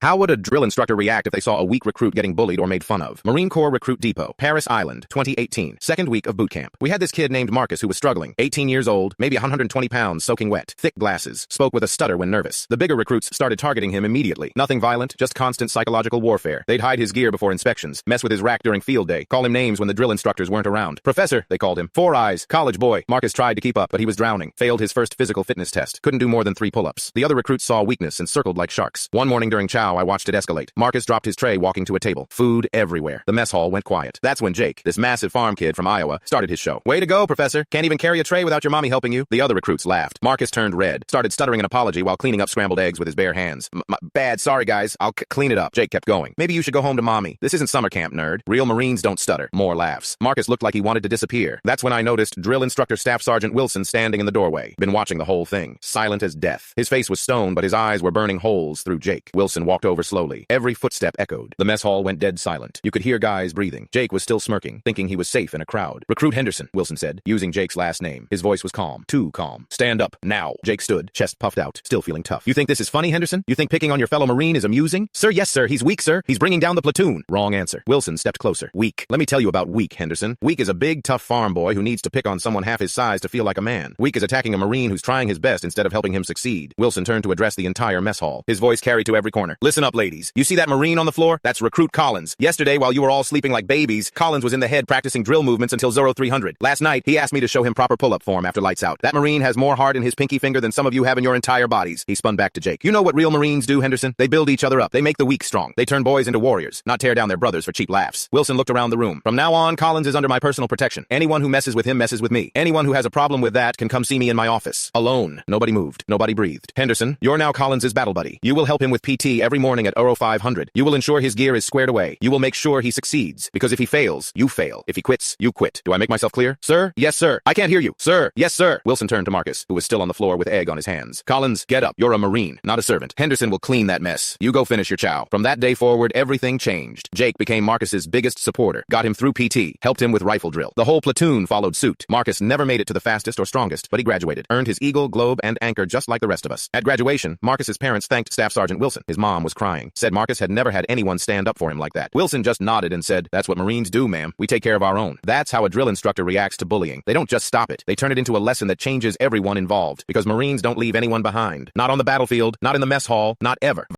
How would a drill instructor react if they saw a weak recruit getting bullied or made fun of? Marine Corps Recruit Depot, Paris Island, 2018. Second week of boot camp. We had this kid named Marcus who was struggling. 18 years old, maybe 120 pounds, soaking wet. Thick glasses. Spoke with a stutter when nervous. The bigger recruits started targeting him immediately. Nothing violent, just constant psychological warfare. They'd hide his gear before inspections, mess with his rack during field day, call him names when the drill instructors weren't around. Professor, they called him. Four eyes. College boy. Marcus tried to keep up, but he was drowning. Failed his first physical fitness test. Couldn't do more than 3 pull-ups. The other recruits saw weakness and circled like sharks. One morning during chow, I watched it escalate. Marcus dropped his tray walking to a table. Food everywhere. The mess hall went quiet. That's when Jake, this massive farm kid from Iowa, started his show. Way to go, Professor. Can't even carry a tray without your mommy helping you. The other recruits laughed. Marcus turned red, started stuttering an apology while cleaning up scrambled eggs with his bare hands. Bad, sorry guys. I'll clean it up. Jake kept going. Maybe you should go home to mommy. This isn't summer camp, nerd. Real Marines don't stutter. More laughs. Marcus looked like he wanted to disappear. That's when I noticed Drill Instructor Staff Sergeant Wilson standing in the doorway. Been watching the whole thing. Silent as death. His face was stone, but his eyes were burning holes through Jake. Wilson walked over slowly. Every footstep echoed. The mess hall went dead silent. You could hear guys breathing. Jake was still smirking, thinking he was safe in a crowd. Recruit Henderson, Wilson said, using Jake's last name. His voice was calm. Too calm. Stand up, now. Jake stood, chest puffed out, still feeling tough. You think this is funny, Henderson? You think picking on your fellow Marine is amusing? Sir, yes, sir. He's weak, sir. He's bringing down the platoon. Wrong answer. Wilson stepped closer. Weak. Let me tell you about weak, Henderson. Weak is a big, tough farm boy who needs to pick on someone half his size to feel like a man. Weak is attacking a Marine who's trying his best instead of helping him succeed. Wilson turned to address the entire mess hall. His voice carried to every corner. Listen up, ladies. You see that Marine on the floor? That's Recruit Collins. Yesterday, while you were all sleeping like babies, Collins was in the head practicing drill movements until 0300. Last night, he asked me to show him proper pull-up form after lights out. That Marine has more heart in his pinky finger than some of you have in your entire bodies. He spun back to Jake. You know what real Marines do, Henderson? They build each other up. They make the weak strong. They turn boys into warriors, not tear down their brothers for cheap laughs. Wilson looked around the room. From now on, Collins is under my personal protection. Anyone who messes with him messes with me. Anyone who has a problem with that can come see me in my office. Alone. Nobody moved. Nobody breathed. Henderson, you're now Collins' battle buddy. You will help him with PT every morning at 0500. You will ensure his gear is squared away. You will make sure he succeeds. Because if he fails, you fail. If he quits, you quit. Do I make myself clear? Sir? Yes, sir. I can't hear you. Sir? Yes, sir. Wilson turned to Marcus, who was still on the floor with egg on his hands. Collins, get up. You're a Marine, not a servant. Henderson will clean that mess. You go finish your chow. From that day forward, everything changed. Jake became Marcus's biggest supporter. Got him through PT. Helped him with rifle drill. The whole platoon followed suit. Marcus never made it to the fastest or strongest, but he graduated. Earned his Eagle, Globe, and Anchor just like the rest of us. At graduation, Marcus's parents thanked Staff Sergeant Wilson. His mom was crying. Said Marcus had never had anyone stand up for him like that. Wilson just nodded and said, "That's what Marines do, ma'am. We take care of our own." That's how a drill instructor reacts to bullying. They don't just stop it. They turn it into a lesson that changes everyone involved. Because Marines don't leave anyone behind. Not on the battlefield, not in the mess hall, not ever.